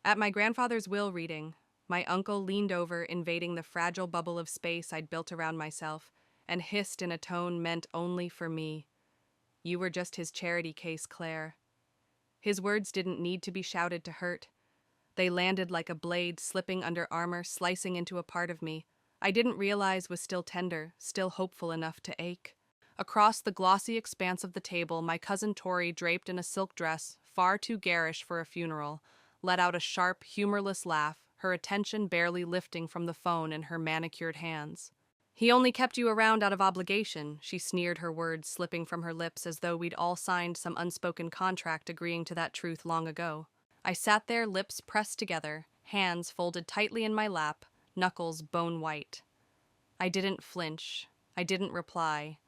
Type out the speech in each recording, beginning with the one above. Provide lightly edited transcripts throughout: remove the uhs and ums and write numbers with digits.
At my grandfather's will reading, my uncle leaned over, invading the fragile bubble of space I'd built around myself, and hissed in a tone meant only for me. You were just his charity case, Claire. His words didn't need to be shouted to hurt. They landed like a blade slipping under armor, slicing into a part of me I didn't realize was still tender, still hopeful enough to ache. Across the glossy expanse of the table, my cousin Tori, draped in a silk dress, far too garish for a funeral, let out a sharp, humorless laugh, her attention barely lifting from the phone in her manicured hands. He only kept you around out of obligation, she sneered, her words slipping from her lips as though we'd all signed some unspoken contract agreeing to that truth long ago. I sat there, lips pressed together, hands folded tightly in my lap, knuckles bone white. I didn't flinch. I didn't reply.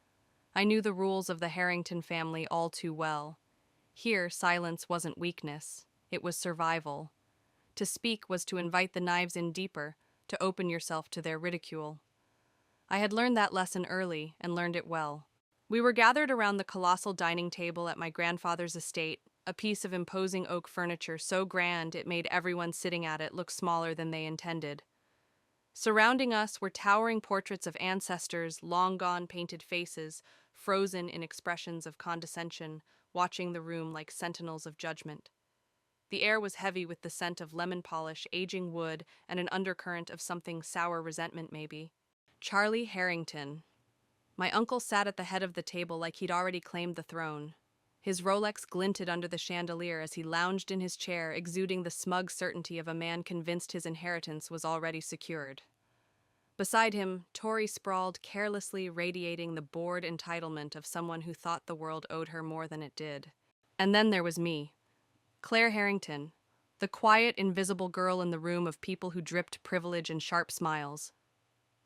I knew the rules of the Harrington family all too well. Here, silence wasn't weakness. It was survival. To speak was to invite the knives in deeper, to open yourself to their ridicule. I had learned that lesson early, and learned it well. We were gathered around the colossal dining table at my grandfather's estate, a piece of imposing oak furniture so grand it made everyone sitting at it look smaller than they intended. Surrounding us were towering portraits of ancestors, long gone painted faces, frozen in expressions of condescension, watching the room like sentinels of judgment. The air was heavy with the scent of lemon polish, aging wood, and an undercurrent of something sour resentment, maybe. Charlie Harrington. My uncle sat at the head of the table like he'd already claimed the throne. His Rolex glinted under the chandelier as he lounged in his chair, exuding the smug certainty of a man convinced his inheritance was already secured. Beside him, Tori sprawled carelessly, radiating the bored entitlement of someone who thought the world owed her more than it did. And then there was me, Claire Harrington, the quiet, invisible girl in the room of people who dripped privilege and sharp smiles.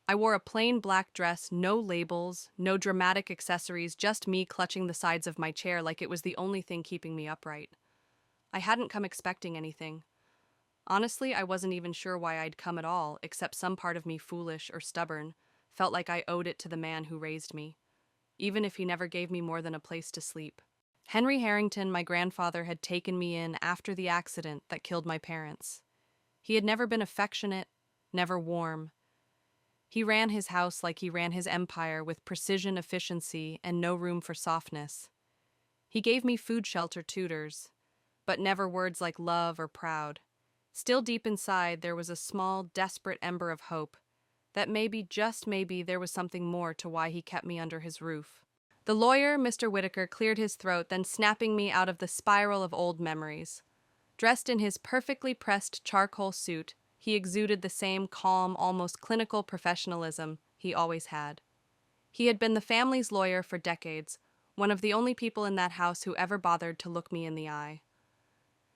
I wore a plain black dress, no labels, no dramatic accessories, just me clutching the sides of my chair like it was the only thing keeping me upright. I hadn't come expecting anything. Honestly, I wasn't even sure why I'd come at all, except some part of me, foolish or stubborn, felt like I owed it to the man who raised me, even if he never gave me more than a place to sleep. Henry Harrington, my grandfather, had taken me in after the accident that killed my parents. He had never been affectionate, never warm. He ran his house like he ran his empire, with precision, efficiency, and no room for softness. He gave me food, shelter, tutors, but never words like love or proud. Still deep inside, there was a small, desperate ember of hope, that maybe, just maybe, there was something more to why he kept me under his roof. The lawyer, Mr. Whitaker, cleared his throat, then snapping me out of the spiral of old memories. Dressed in his perfectly pressed charcoal suit, he exuded the same calm, almost clinical professionalism he always had. He had been the family's lawyer for decades, one of the only people in that house who ever bothered to look me in the eye.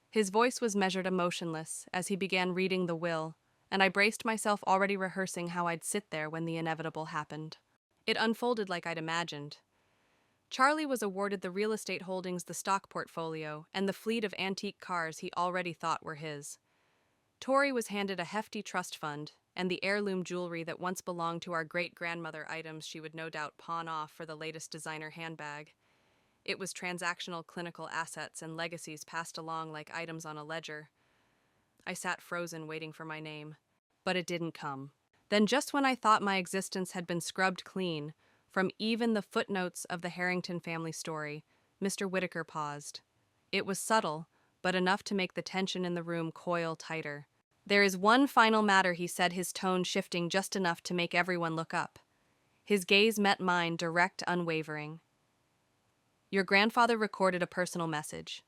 His voice was measured, emotionless, as he began reading the will, and I braced myself, already rehearsing how I'd sit there when the inevitable happened. It unfolded like I'd imagined. Charlie was awarded the real estate holdings, the stock portfolio, and the fleet of antique cars he already thought were his. Tori was handed a hefty trust fund, and the heirloom jewelry that once belonged to our great-grandmother, items she would no doubt pawn off for the latest designer handbag. It was transactional clinical assets and legacies passed along like items on a ledger. I sat frozen, waiting for my name. But it didn't come. Then, just when I thought my existence had been scrubbed clean from even the footnotes of the Harrington family story, Mr. Whitaker paused. It was subtle, but enough to make the tension in the room coil tighter. "There is one final matter," he said, his tone shifting just enough to make everyone look up. His gaze met mine, direct, unwavering. "Your grandfather recorded a personal message.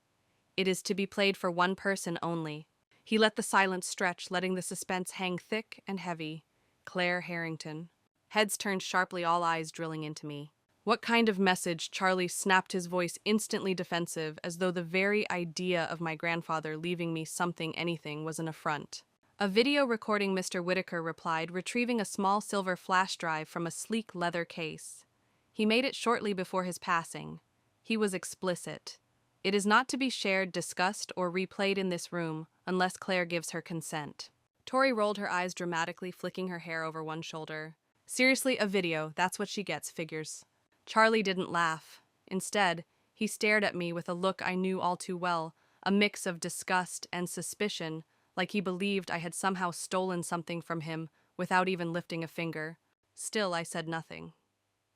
It is to be played for one person only." He let the silence stretch, letting the suspense hang thick and heavy. Claire Harrington. Heads turned sharply, all eyes drilling into me. "What kind of message?" Charlie snapped, his voice instantly defensive, as though the very idea of my grandfather leaving me something, anything, was an affront. "A video recording," Mr. Whitaker replied, retrieving a small silver flash drive from a sleek leather case. "He made it shortly before his passing. He was explicit. It is not to be shared, discussed, or replayed in this room, unless Claire gives her consent." Tori rolled her eyes dramatically, flicking her hair over one shoulder. "Seriously, a video, that's what she gets, figures." Charlie didn't laugh. Instead, he stared at me with a look I knew all too well, a mix of disgust and suspicion, like he believed I had somehow stolen something from him without even lifting a finger. Still, I said nothing.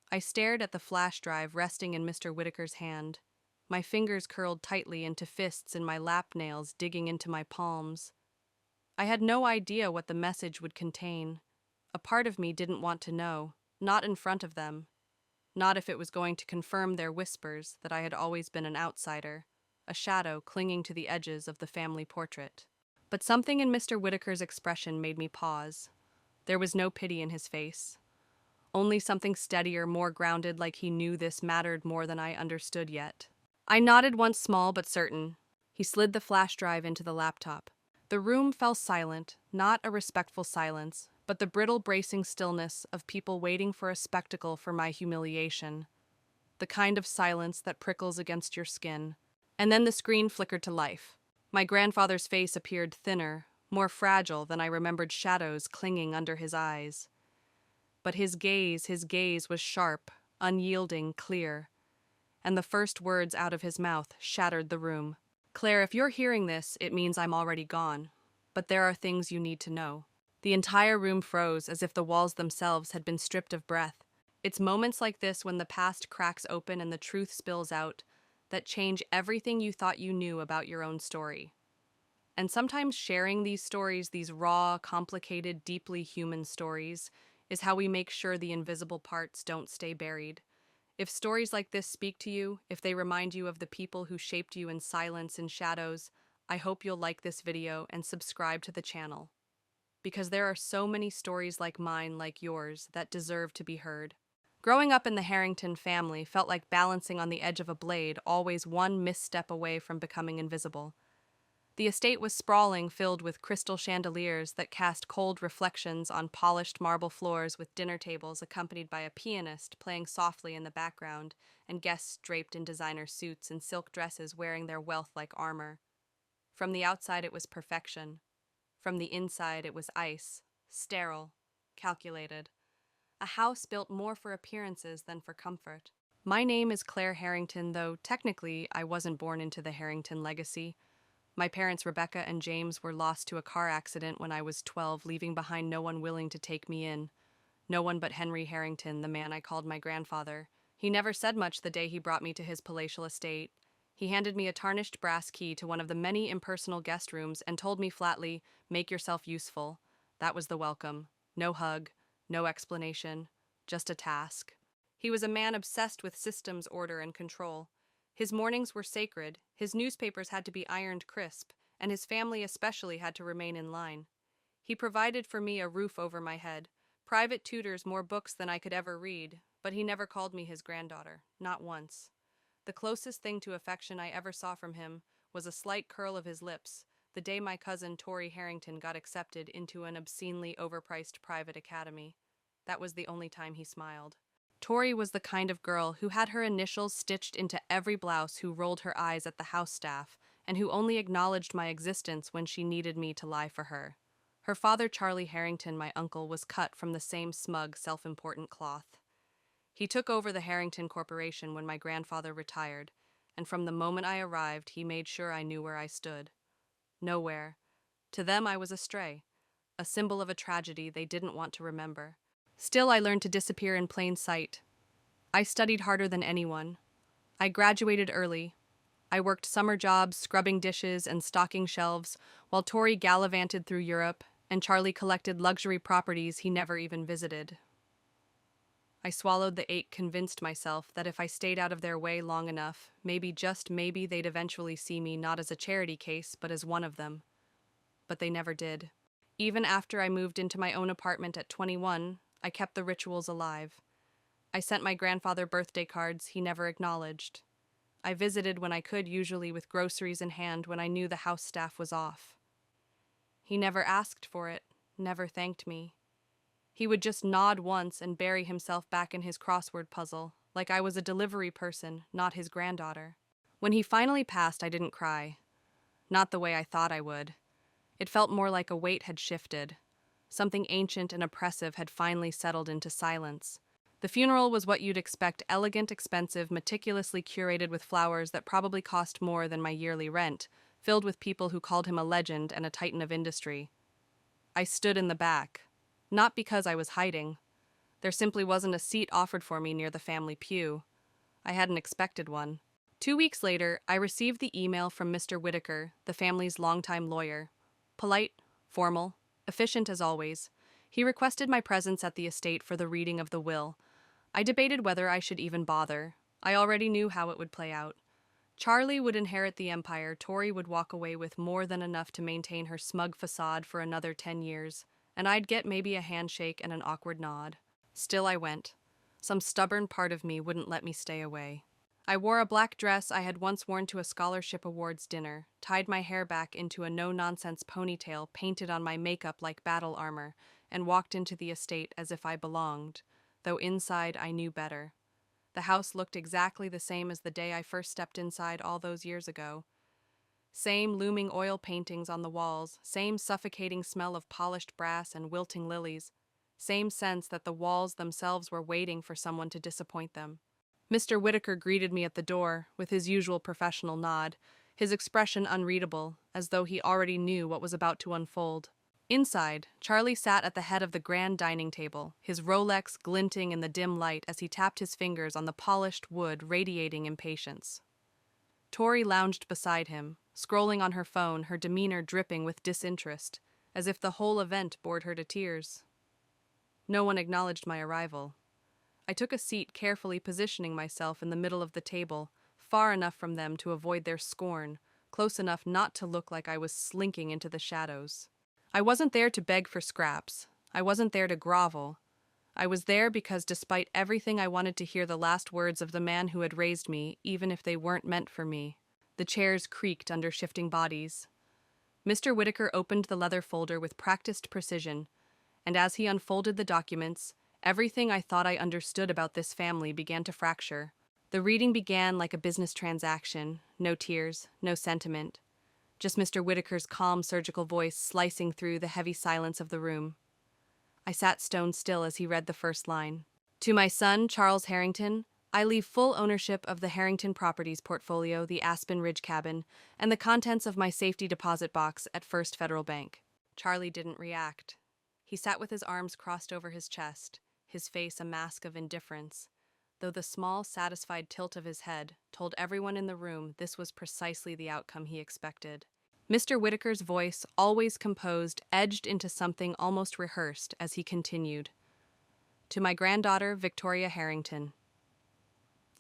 I stared at the flash drive resting in Mr. Whitaker's hand. My fingers curled tightly into fists and my lap nails digging into my palms. I had no idea what the message would contain. A part of me didn't want to know, not in front of them. Not if it was going to confirm their whispers that I had always been an outsider, a shadow clinging to the edges of the family portrait. But something in Mr. Whitaker's expression made me pause. There was no pity in his face. Only something steadier, more grounded, like he knew this mattered more than I understood yet. I nodded once, small but certain. He slid the flash drive into the laptop. The room fell silent, not a respectful silence, but the brittle, bracing stillness of people waiting for a spectacle for my humiliation. The kind of silence that prickles against your skin. And then the screen flickered to life. My grandfather's face appeared thinner, more fragile than I remembered, shadows clinging under his eyes. But his gaze was sharp, unyielding, clear. And the first words out of his mouth shattered the room. "Claire, if you're hearing this, it means I'm already gone. But there are things you need to know." The entire room froze, as if the walls themselves had been stripped of breath. It's moments like this, when the past cracks open and the truth spills out, that change everything you thought you knew about your own story. And sometimes sharing these stories, these raw, complicated, deeply human stories, is how we make sure the invisible parts don't stay buried. If stories like this speak to you, if they remind you of the people who shaped you in silence and shadows, I hope you'll like this video and subscribe to the channel. Because there are so many stories like mine, like yours, that deserve to be heard. Growing up in the Harrington family felt like balancing on the edge of a blade, always one misstep away from becoming invisible. The estate was sprawling, filled with crystal chandeliers that cast cold reflections on polished marble floors, with dinner tables accompanied by a pianist playing softly in the background, and guests draped in designer suits and silk dresses wearing their wealth like armor. From the outside it was perfection. From the inside it was ice, sterile, calculated. A house built more for appearances than for comfort. My name is Claire Harrington, though technically I wasn't born into the Harrington legacy. My parents, Rebecca and James, were lost to a car accident when I was 12, leaving behind no one willing to take me in. No one but Henry Harrington, the man I called my grandfather. He never said much the day he brought me to his palatial estate. He handed me a tarnished brass key to one of the many impersonal guest rooms and told me flatly, "Make yourself useful." That was the welcome. No hug, no explanation, just a task. He was a man obsessed with systems, order, and control. His mornings were sacred, his newspapers had to be ironed crisp, and his family especially had to remain in line. He provided for me a roof over my head, private tutors, more books than I could ever read, but he never called me his granddaughter, not once. The closest thing to affection I ever saw from him was a slight curl of his lips the day my cousin Tori Harrington got accepted into an obscenely overpriced private academy. That was the only time he smiled. Tori was the kind of girl who had her initials stitched into every blouse, who rolled her eyes at the house staff, and who only acknowledged my existence when she needed me to lie for her. Her father, Charlie Harrington, my uncle, was cut from the same smug, self-important cloth. He took over the Harrington Corporation when my grandfather retired, and from the moment I arrived, he made sure I knew where I stood. Nowhere. To them, I was a stray, a symbol of a tragedy they didn't want to remember. Still, I learned to disappear in plain sight. I studied harder than anyone. I graduated early. I worked summer jobs, scrubbing dishes and stocking shelves, while Tori gallivanted through Europe, and Charlie collected luxury properties he never even visited. I swallowed the ache, convinced myself that if I stayed out of their way long enough, maybe, just maybe, they'd eventually see me not as a charity case, but as one of them. But they never did. Even after I moved into my own apartment at 21, I kept the rituals alive. I sent my grandfather birthday cards he never acknowledged. I visited when I could, usually with groceries in hand when I knew the house staff was off. He never asked for it, never thanked me. He would just nod once and bury himself back in his crossword puzzle, like I was a delivery person, not his granddaughter. When he finally passed, I didn't cry. Not the way I thought I would. It felt more like a weight had shifted. Something ancient and oppressive had finally settled into silence. The funeral was what you'd expect: elegant, expensive, meticulously curated with flowers that probably cost more than my yearly rent, filled with people who called him a legend and a titan of industry. I stood in the back, not because I was hiding. There simply wasn't a seat offered for me near the family pew. I hadn't expected one. 2 weeks later, I received the email from Mr. Whitaker, the family's longtime lawyer. Polite, formal, efficient as always. He requested my presence at the estate for the reading of the will. I debated whether I should even bother. I already knew how it would play out. Charlie would inherit the empire. Tori would walk away with more than enough to maintain her smug facade for another 10 years, and I'd get maybe a handshake and an awkward nod. Still I went. Some stubborn part of me wouldn't let me stay away. I wore a black dress I had once worn to a scholarship awards dinner, tied my hair back into a no-nonsense ponytail painted on my makeup like battle armor, and walked into the estate as if I belonged, though inside I knew better. The house looked exactly the same as the day I first stepped inside all those years ago. Same looming oil paintings on the walls, same suffocating smell of polished brass and wilting lilies, same sense that the walls themselves were waiting for someone to disappoint them. Mr. Whitaker greeted me at the door with his usual professional nod, his expression unreadable, as though he already knew what was about to unfold. Inside, Charlie sat at the head of the grand dining table, his Rolex glinting in the dim light as he tapped his fingers on the polished wood, radiating impatience. Tori lounged beside him, scrolling on her phone, her demeanor dripping with disinterest, as if the whole event bored her to tears. No one acknowledged my arrival. I took a seat, carefully positioning myself in the middle of the table, far enough from them to avoid their scorn, close enough not to look like I was slinking into the shadows. I wasn't there to beg for scraps. I wasn't there to grovel. I was there because despite everything I wanted to hear the last words of the man who had raised me, even if they weren't meant for me. The chairs creaked under shifting bodies. Mr. Whitaker opened the leather folder with practiced precision, and as he unfolded the documents, everything I thought I understood about this family began to fracture. The reading began like a business transaction, no tears, no sentiment. Just Mr. Whitaker's calm surgical voice slicing through the heavy silence of the room. I sat stone still as he read the first line. To my son, Charles Harrington, I leave full ownership of the Harrington Properties portfolio, the Aspen Ridge cabin, and the contents of my safety deposit box at First Federal Bank. Charlie didn't react. He sat with his arms crossed over his chest, his face a mask of indifference, though the small, satisfied tilt of his head told everyone in the room this was precisely the outcome he expected. Mr. Whitaker's voice, always composed, edged into something almost rehearsed as he continued. To my granddaughter, Victoria Harrington.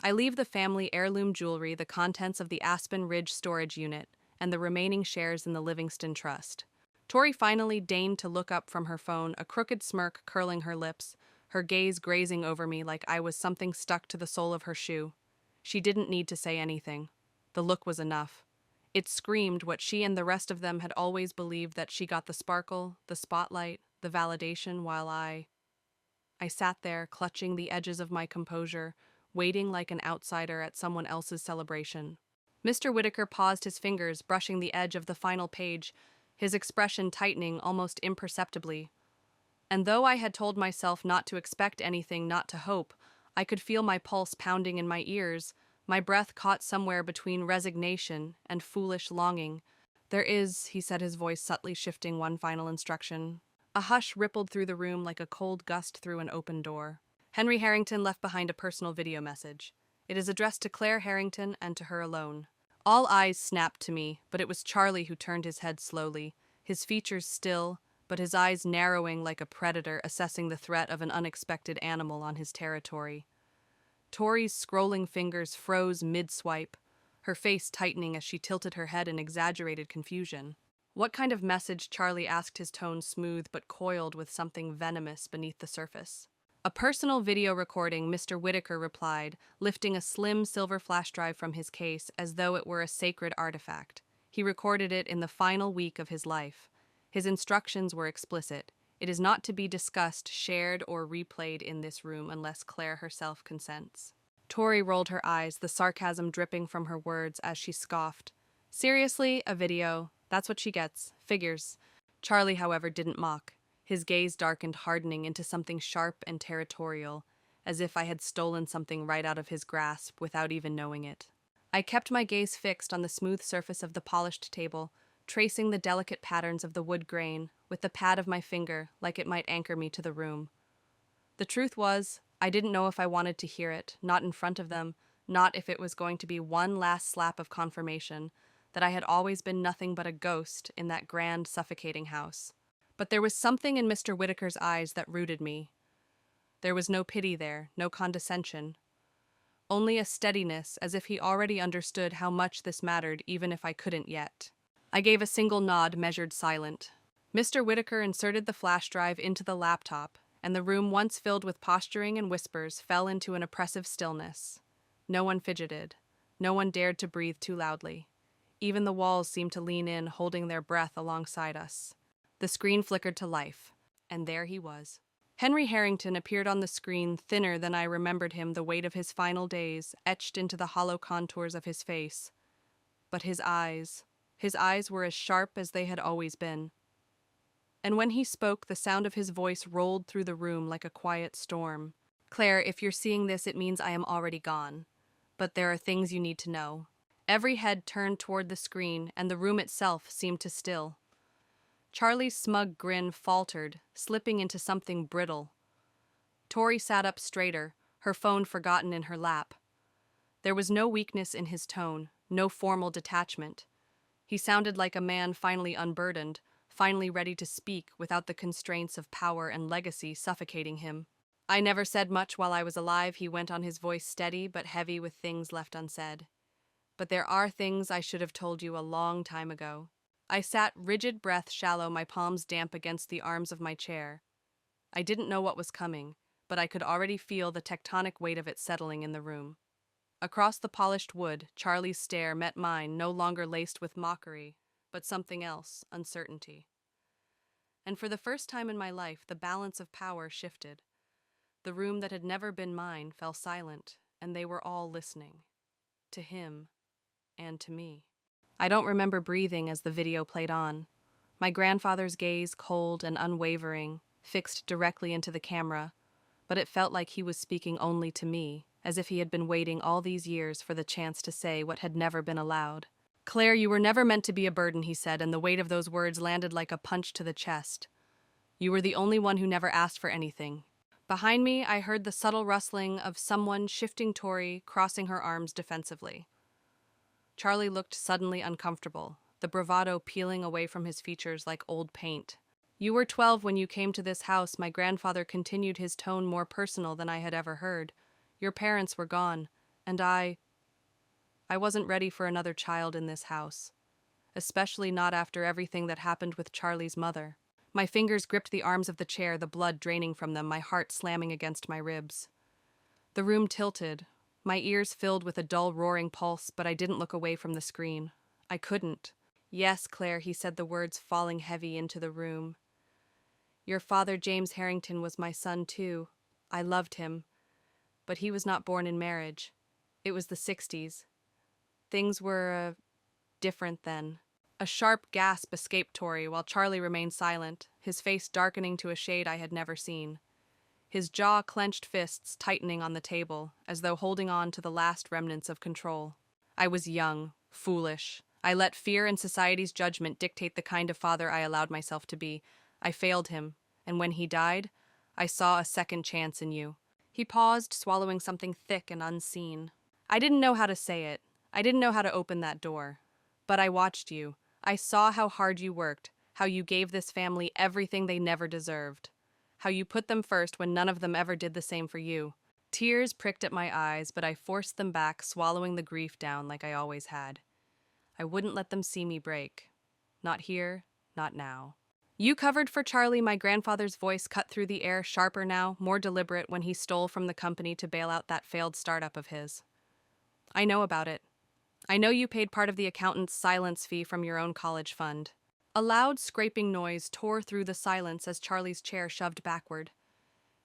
I leave the family heirloom jewelry, the contents of the Aspen Ridge storage unit, and the remaining shares in the Livingston Trust. Tori finally deigned to look up from her phone, a crooked smirk curling her lips, her gaze grazing over me like I was something stuck to the sole of her shoe. She didn't need to say anything. The look was enough. It screamed what she and the rest of them had always believed, that she got the sparkle, the spotlight, the validation, while I sat there, clutching the edges of my composure, waiting like an outsider at someone else's celebration. Mr. Whitaker paused, his fingers brushing the edge of the final page, his expression tightening almost imperceptibly. And though I had told myself not to expect anything, not to hope, I could feel my pulse pounding in my ears, my breath caught somewhere between resignation and foolish longing. There is, he said, his voice subtly shifting one final instruction. A hush rippled through the room like a cold gust through an open door. Henry Harrington left behind a personal video message. It is addressed to Claire Harrington and to her alone. All eyes snapped to me, but it was Charlie who turned his head slowly, his features still, but his eyes narrowing like a predator assessing the threat of an unexpected animal on his territory. Tori's scrolling fingers froze mid-swipe, her face tightening as she tilted her head in exaggerated confusion. What kind of message? Charlie asked, his tone smooth but coiled with something venomous beneath the surface. A personal video recording, Mr. Whitaker replied, lifting a slim silver flash drive from his case as though it were a sacred artifact. He recorded it in the final week of his life. His instructions were explicit. It is not to be discussed, shared, or replayed in this room unless Claire herself consents. Tori rolled her eyes, the sarcasm dripping from her words as she scoffed. Seriously, a video? That's what she gets. Figures. Charlie, however, didn't mock. His gaze darkened, hardening into something sharp and territorial, as if I had stolen something right out of his grasp without even knowing it. I kept my gaze fixed on the smooth surface of the polished table, tracing the delicate patterns of the wood grain with the pad of my finger like it might anchor me to the room. The truth was, I didn't know if I wanted to hear it, not in front of them, not if it was going to be one last slap of confirmation that I had always been nothing but a ghost in that grand, suffocating house. But there was something in Mr. Whitaker's eyes that rooted me. There was no pity there, no condescension. Only a steadiness, as if he already understood how much this mattered, even if I couldn't yet. I gave a single nod, measured, silent. Mr. Whitaker inserted the flash drive into the laptop, and the room, once filled with posturing and whispers, fell into an oppressive stillness. No one fidgeted. No one dared to breathe too loudly. Even the walls seemed to lean in, holding their breath alongside us. The screen flickered to life, and there he was. Henry Harrington appeared on the screen, thinner than I remembered him, the weight of his final days etched into the hollow contours of his face. But his eyes were as sharp as they had always been. And when he spoke, the sound of his voice rolled through the room like a quiet storm. "Claire, if you're seeing this, it means I am already gone. But there are things you need to know." Every head turned toward the screen, and the room itself seemed to still. Charlie's smug grin faltered, slipping into something brittle. Tori sat up straighter, her phone forgotten in her lap. There was no weakness in his tone, no formal detachment. He sounded like a man finally unburdened, finally ready to speak without the constraints of power and legacy suffocating him. "I never said much while I was alive," he went on, his voice steady but heavy with things left unsaid. "But there are things I should have told you a long time ago." I sat, rigid, breath shallow, my palms damp against the arms of my chair. I didn't know what was coming, but I could already feel the tectonic weight of it settling in the room. Across the polished wood, Charlie's stare met mine, no longer laced with mockery, but something else, uncertainty. And for the first time in my life, the balance of power shifted. The room that had never been mine fell silent, and they were all listening. To him, and to me. I don't remember breathing as the video played on. My grandfather's gaze, cold and unwavering, fixed directly into the camera, but it felt like he was speaking only to me, as if he had been waiting all these years for the chance to say what had never been allowed. "Claire, you were never meant to be a burden," he said, and the weight of those words landed like a punch to the chest. "You were the only one who never asked for anything." Behind me, I heard the subtle rustling of someone shifting Tori, crossing her arms defensively. Charlie looked suddenly uncomfortable, the bravado peeling away from his features like old paint. "You were 12 when you came to this house," my grandfather continued, his tone more personal than I had ever heard. "Your parents were gone, and I wasn't ready for another child in this house, especially not after everything that happened with Charlie's mother." My fingers gripped the arms of the chair, the blood draining from them, my heart slamming against my ribs. The room tilted, my ears filled with a dull roaring pulse, but I didn't look away from the screen. I couldn't. "Yes, Claire," he said, the words falling heavy into the room. "Your father, James Harrington, was my son too. I loved him. But he was not born in marriage. It was the 60s. Things were, different then." A sharp gasp escaped Tori, while Charlie remained silent, his face darkening to a shade I had never seen. His jaw-clenched fists tightening on the table, as though holding on to the last remnants of control. I was young, foolish. I let fear and society's judgment dictate the kind of father I allowed myself to be. I failed him, and when he died, I saw a second chance in you. He paused, swallowing something thick and unseen. I didn't know how to say it. I didn't know how to open that door. But I watched you. I saw how hard you worked, how you gave this family everything they never deserved. How you put them first when none of them ever did the same for you. Tears pricked at my eyes, but I forced them back, swallowing the grief down like I always had. I wouldn't let them see me break. Not here, not now. "You covered for Charlie," my grandfather's voice cut through the air, sharper now, more deliberate, when he stole from the company to bail out that failed startup of his. "I know about it. I know you paid part of the accountant's silence fee from your own college fund." A loud scraping noise tore through the silence as Charlie's chair shoved backward.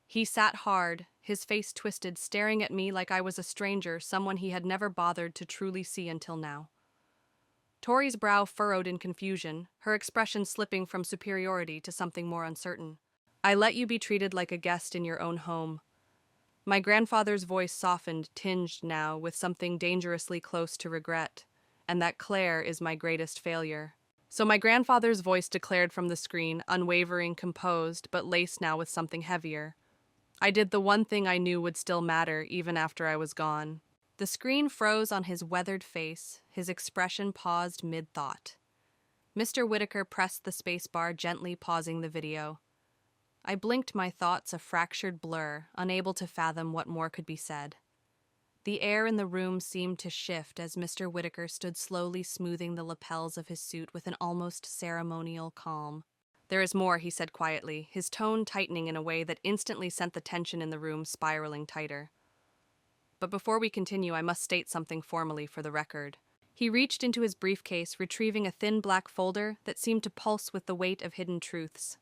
He sat hard, his face twisted, staring at me like I was a stranger, someone he had never bothered to truly see until now. Tori's brow furrowed in confusion, her expression slipping from superiority to something more uncertain. "I let you be treated like a guest in your own home. My grandfather's voice softened, tinged now with something dangerously close to regret, and that Claire is my greatest failure. So my grandfather's voice declared from the screen, unwavering, composed, but laced now with something heavier. I did the one thing I knew would still matter even after I was gone. The screen froze on his weathered face, his expression paused mid-thought. Mr. Whitaker pressed the spacebar, gently pausing the video. I blinked, my thoughts a fractured blur, unable to fathom what more could be said. The air in the room seemed to shift as Mr. Whitaker stood slowly smoothing the lapels of his suit with an almost ceremonial calm. "There is more," he said quietly, his tone tightening in a way that instantly sent the tension in the room spiraling tighter. "But before we continue, I must state something formally for the record." He reached into his briefcase, retrieving a thin black folder that seemed to pulse with the weight of hidden truths.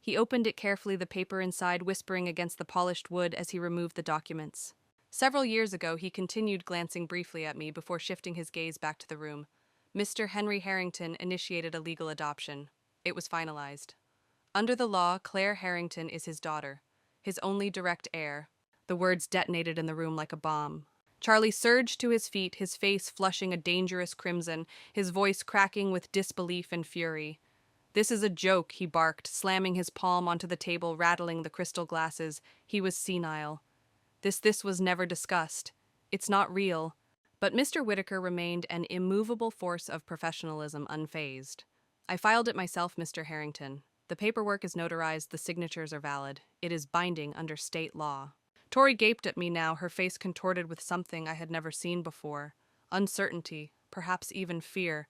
He opened it carefully, the paper inside whispering against the polished wood as he removed the documents. Several years ago, he continued, glancing briefly at me before shifting his gaze back to the room. Mr. Henry Harrington initiated a legal adoption. It was finalized. Under the law, Claire Harrington is his daughter, his only direct heir. The words detonated in the room like a bomb. Charlie surged to his feet, his face flushing a dangerous crimson, his voice cracking with disbelief and fury. "This is a joke," he barked, slamming his palm onto the table, rattling the crystal glasses. He was senile. This was never discussed. It's not real." But Mr. Whitaker remained an immovable force of professionalism, unfazed. "I filed it myself, Mr. Harrington. The paperwork is notarized, the signatures are valid. It is binding under state law." Tori gaped at me now, her face contorted with something I had never seen before. Uncertainty, perhaps even fear,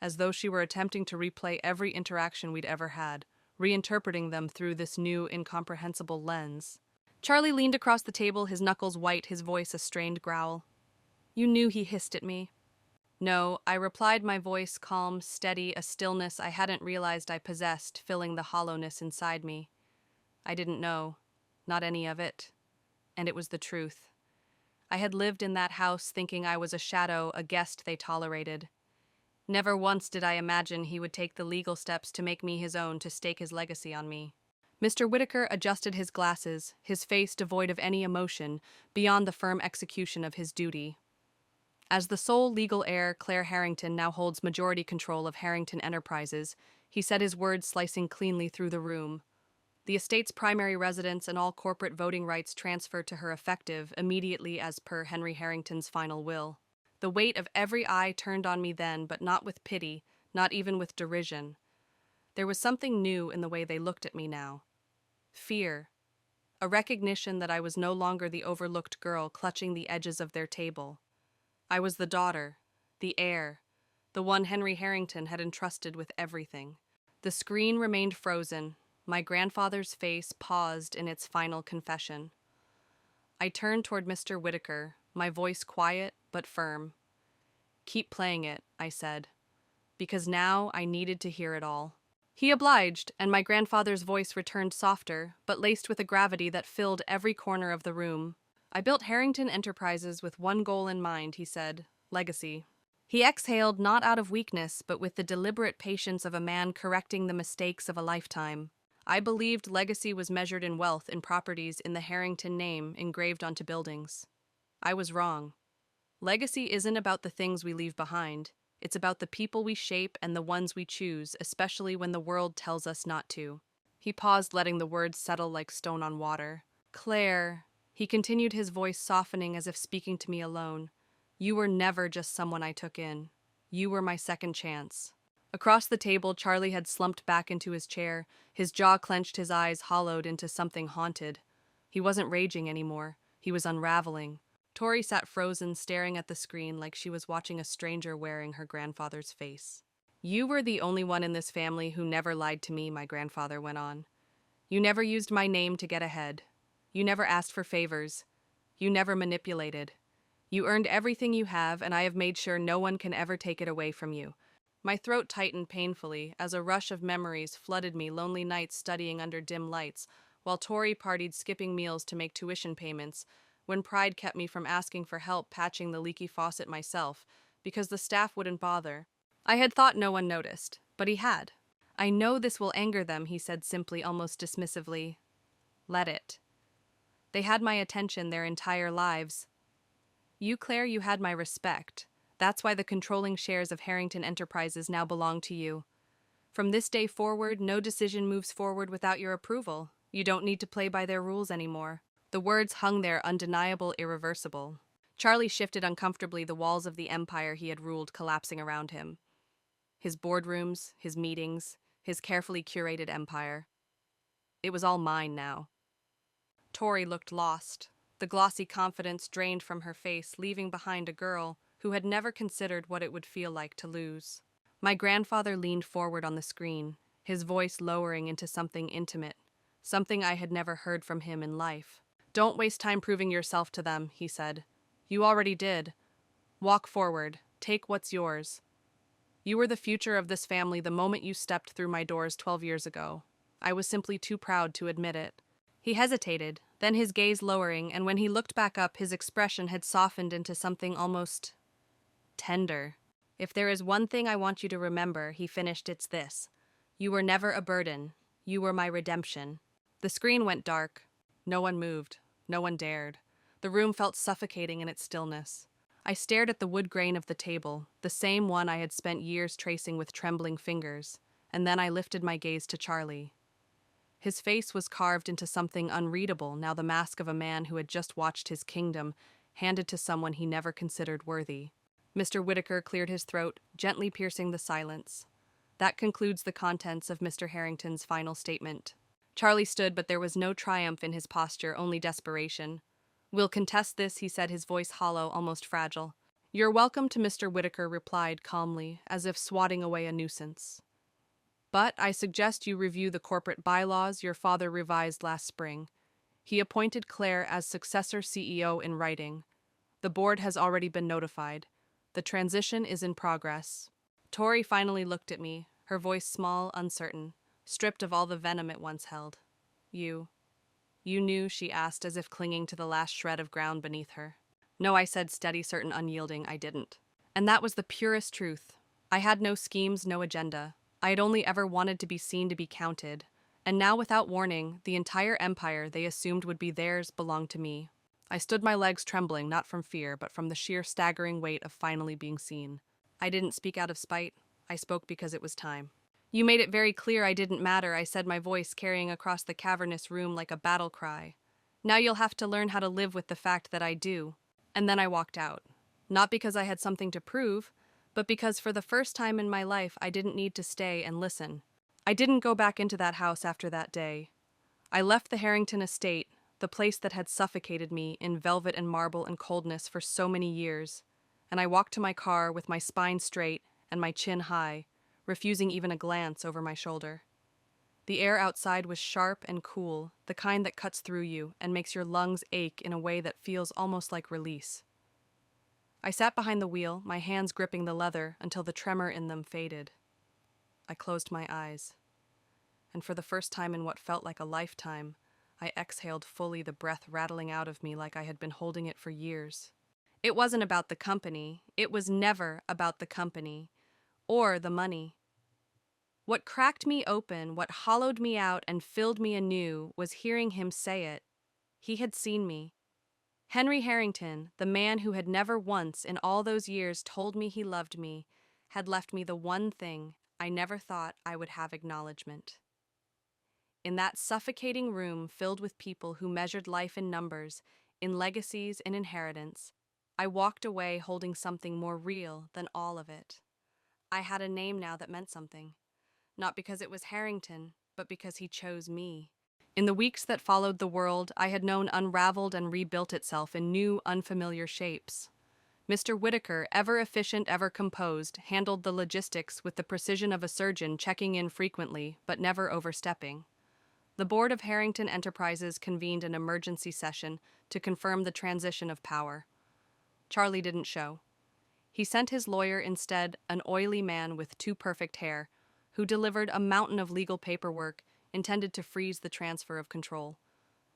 as though she were attempting to replay every interaction we'd ever had, reinterpreting them through this new, incomprehensible lens. Charlie leaned across the table, his knuckles white, his voice a strained growl. "You knew," he hissed at me. "No," I replied, my voice calm, steady, a stillness I hadn't realized I possessed, filling the hollowness inside me. "I didn't know. Not any of it. And it was the truth. I had lived in that house thinking I was a shadow, a guest they tolerated. Never once did I imagine he would take the legal steps to make me his own, to stake his legacy on me." Mr. Whitaker adjusted his glasses, his face devoid of any emotion, beyond the firm execution of his duty. "As the sole legal heir, Claire Harrington now holds majority control of Harrington Enterprises," he said, his words slicing cleanly through the room. "The estate's primary residence and all corporate voting rights transfer to her effective immediately as per Henry Harrington's final will." The weight of every eye turned on me then, but not with pity, not even with derision. There was something new in the way they looked at me now. Fear. A recognition that I was no longer the overlooked girl clutching the edges of their table. I was the daughter, the heir, the one Henry Harrington had entrusted with everything. The screen remained frozen. My grandfather's face paused in its final confession. I turned toward Mr. Whitaker, my voice quiet but firm. "Keep playing it," I said, because now I needed to hear it all. He obliged, and my grandfather's voice returned softer, but laced with a gravity that filled every corner of the room. "I built Harrington Enterprises with one goal in mind," he said, "legacy." He exhaled, not out of weakness, but with the deliberate patience of a man correcting the mistakes of a lifetime. I believed legacy was measured in wealth, in properties, in the Harrington name engraved onto buildings. I was wrong. Legacy isn't about the things we leave behind. It's about the people we shape and the ones we choose, especially when the world tells us not to. He paused, letting the words settle like stone on water. "Claire," he continued, his voice softening as if speaking to me alone, "you were never just someone I took in. You were my second chance." Across the table, Charlie had slumped back into his chair, his jaw clenched, his eyes hollowed into something haunted. He wasn't raging anymore. He was unraveling. Tori sat frozen, staring at the screen like she was watching a stranger wearing her grandfather's face. "You were the only one in this family who never lied to me," my grandfather went on. "You never used my name to get ahead. You never asked for favors. You never manipulated. You earned everything you have, and I have made sure no one can ever take it away from you." My throat tightened painfully as a rush of memories flooded me, lonely nights studying under dim lights, while Tori partied skipping meals to make tuition payments, when pride kept me from asking for help patching the leaky faucet myself, because the staff wouldn't bother. I had thought no one noticed, but he had. "I know this will anger them," he said simply, almost dismissively. "Let it." They had my attention their entire lives. You, Claire, you had my respect. That's why the controlling shares of Harrington Enterprises now belong to you. From this day forward, no decision moves forward without your approval. You don't need to play by their rules anymore. The words hung there, undeniable, irreversible. Charlie shifted uncomfortably, the walls of the empire he had ruled collapsing around him. His boardrooms, his meetings, his carefully curated empire. It was all mine now. Tori looked lost. The glossy confidence drained from her face, leaving behind a girl who had never considered what it would feel like to lose. My grandfather leaned forward on the screen, his voice lowering into something intimate, something I had never heard from him in life. "Don't waste time proving yourself to them," he said. "You already did. Walk forward. Take what's yours. You were the future of this family the moment you stepped through my doors 12 years ago. I was simply too proud to admit it." He hesitated, then his gaze lowering, and when he looked back up, his expression had softened into something almost tender. "If there is one thing I want you to remember," he finished, "it's this. You were never a burden. You were my redemption." The screen went dark. No one moved. No one dared. The room felt suffocating in its stillness. I stared at the wood grain of the table, the same one I had spent years tracing with trembling fingers, and then I lifted my gaze to Charlie. His face was carved into something unreadable, now the mask of a man who had just watched his kingdom handed to someone he never considered worthy. Mr. Whitaker cleared his throat, gently piercing the silence. "That concludes the contents of Mr. Harrington's final statement." Charlie stood, but there was no triumph in his posture, only desperation. "We'll contest this," he said, his voice hollow, almost fragile. "You're welcome to," Mr. Whitaker replied calmly, as if swatting away a nuisance. "But I suggest you review the corporate bylaws your father revised last spring. He appointed Claire as successor CEO in writing. The board has already been notified. The transition is in progress." Tori finally looked at me, her voice small, uncertain, stripped of all the venom it once held. You knew?" she asked, as if clinging to the last shred of ground beneath her. "No," I said, steady, certain, unyielding. "I didn't." And that was the purest truth. I had no schemes, no agenda. I had only ever wanted to be seen, to be counted. And now, without warning, the entire empire they assumed would be theirs belonged to me. I stood, my legs trembling, not from fear, but from the sheer staggering weight of finally being seen. I didn't speak out of spite. I spoke because it was time. "You made it very clear I didn't matter," I said, my voice carrying across the cavernous room like a battle cry. "Now you'll have to learn how to live with the fact that I do." And then I walked out. Not because I had something to prove, but because for the first time in my life I didn't need to stay and listen. I didn't go back into that house after that day. I left the Harrington estate, the place that had suffocated me in velvet and marble and coldness for so many years, and I walked to my car with my spine straight and my chin high, refusing even a glance over my shoulder. The air outside was sharp and cool, the kind that cuts through you and makes your lungs ache in a way that feels almost like release. I sat behind the wheel, my hands gripping the leather until the tremor in them faded. I closed my eyes, and for the first time in what felt like a lifetime, I exhaled fully, the breath rattling out of me like I had been holding it for years. It wasn't about the company. It was never about the company. Or the money. What cracked me open, what hollowed me out and filled me anew, was hearing him say it. He had seen me. Henry Harrington, the man who had never once in all those years told me he loved me, had left me the one thing I never thought I would have: acknowledgement. In that suffocating room filled with people who measured life in numbers, in legacies and inheritance, I walked away holding something more real than all of it. I had a name now that meant something. Not because it was Harrington, but because he chose me. In the weeks that followed, the world I had known unraveled and rebuilt itself in new, unfamiliar shapes. Mr. Whitaker, ever efficient, ever composed, handled the logistics with the precision of a surgeon, checking in frequently, but never overstepping. The board of Harrington Enterprises convened an emergency session to confirm the transition of power. Charlie didn't show. He sent his lawyer instead, an oily man with too perfect hair, who delivered a mountain of legal paperwork intended to freeze the transfer of control.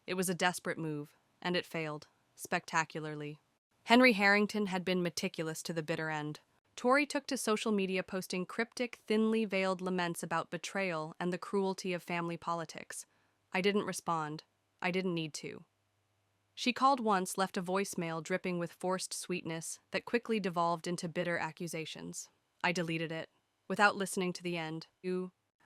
It was a desperate move, and it failed, spectacularly. Henry Harrington had been meticulous to the bitter end. Tori took to social media posting cryptic, thinly veiled laments about betrayal and the cruelty of family politics. I didn't respond. I didn't need to. She called once, left a voicemail dripping with forced sweetness that quickly devolved into bitter accusations. I deleted it, without listening to the end.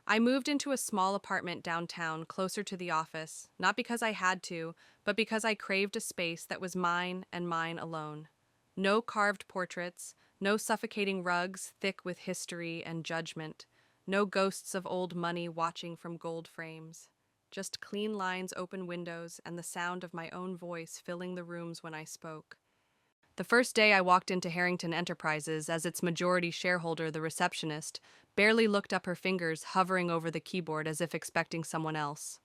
I moved into a small apartment downtown, closer to the office, not because I had to, but because I craved a space that was mine and mine alone. No carved portraits, no suffocating rugs thick with history and judgment, no ghosts of old money watching from gold frames. Just clean lines, open windows, and the sound of my own voice filling the rooms when I spoke. The first day I walked into Harrington Enterprises as its majority shareholder, the receptionist, barely looked up, her fingers hovering over the keyboard as if expecting someone else.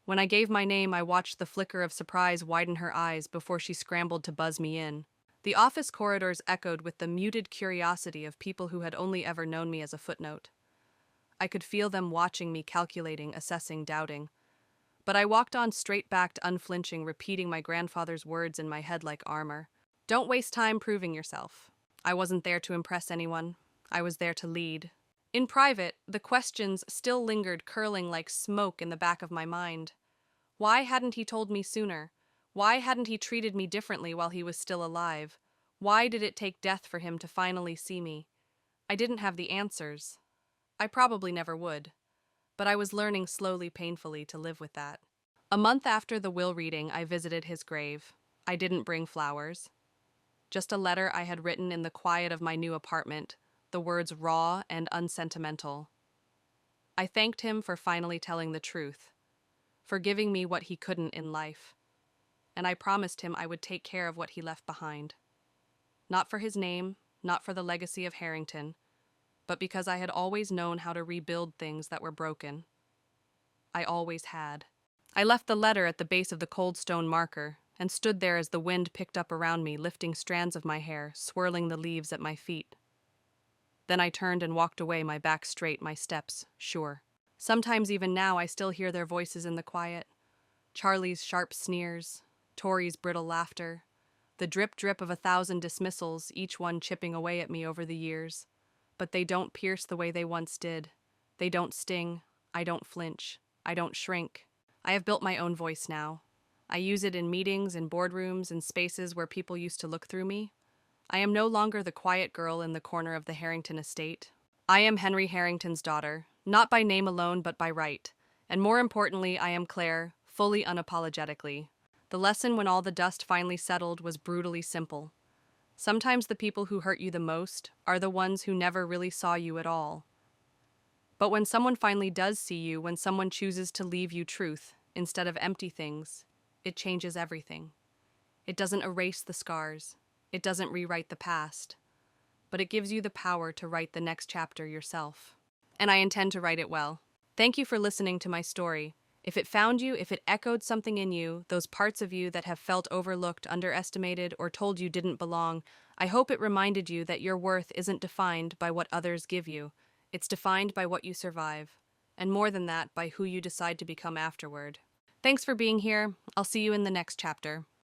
When I gave my name, I watched the flicker of surprise widen her eyes before she scrambled to buzz me in. The office corridors echoed with the muted curiosity of people who had only ever known me as a footnote. I could feel them watching me, calculating, assessing, doubting. But I walked on, straight-backed, unflinching, repeating my grandfather's words in my head like armor. Don't waste time proving yourself. I wasn't there to impress anyone. I was there to lead. In private, the questions still lingered, curling like smoke in the back of my mind. Why hadn't he told me sooner? Why hadn't he treated me differently while he was still alive? Why did it take death for him to finally see me? I didn't have the answers. I probably never would. But I was learning slowly, painfully, to live with that. A month after the will reading, I visited his grave. I didn't bring flowers. Just a letter I had written in the quiet of my new apartment, the words raw and unsentimental. I thanked him for finally telling the truth, for giving me what he couldn't in life, and I promised him I would take care of what he left behind. Not for his name, not for the legacy of Harrington, but because I had always known how to rebuild things that were broken. I always had. I left the letter at the base of the cold stone marker and stood there as the wind picked up around me, lifting strands of my hair, swirling the leaves at my feet. Then I turned and walked away, my back straight, my steps sure. Sometimes even now I still hear their voices in the quiet. Charlie's sharp sneers, Tori's brittle laughter, the drip-drip of 1,000 dismissals, each one chipping away at me over the years. But they don't pierce the way they once did. They don't sting. I don't flinch. I don't shrink. I have built my own voice now. I use it in meetings, in boardrooms, in spaces where people used to look through me. I am no longer the quiet girl in the corner of the Harrington estate. I am Henry Harrington's daughter, not by name alone, but by right. And more importantly, I am Claire, fully unapologetically. The lesson, when all the dust finally settled, was brutally simple. Sometimes the people who hurt you the most are the ones who never really saw you at all. But when someone finally does see you, when someone chooses to leave you truth instead of empty things, it changes everything. It doesn't erase the scars. It doesn't rewrite the past. But it gives you the power to write the next chapter yourself. And I intend to write it well. Thank you for listening to my story. If it found you, if it echoed something in you, those parts of you that have felt overlooked, underestimated, or told you didn't belong, I hope it reminded you that your worth isn't defined by what others give you. It's defined by what you survive. And more than that, by who you decide to become afterward. Thanks for being here. I'll see you in the next chapter.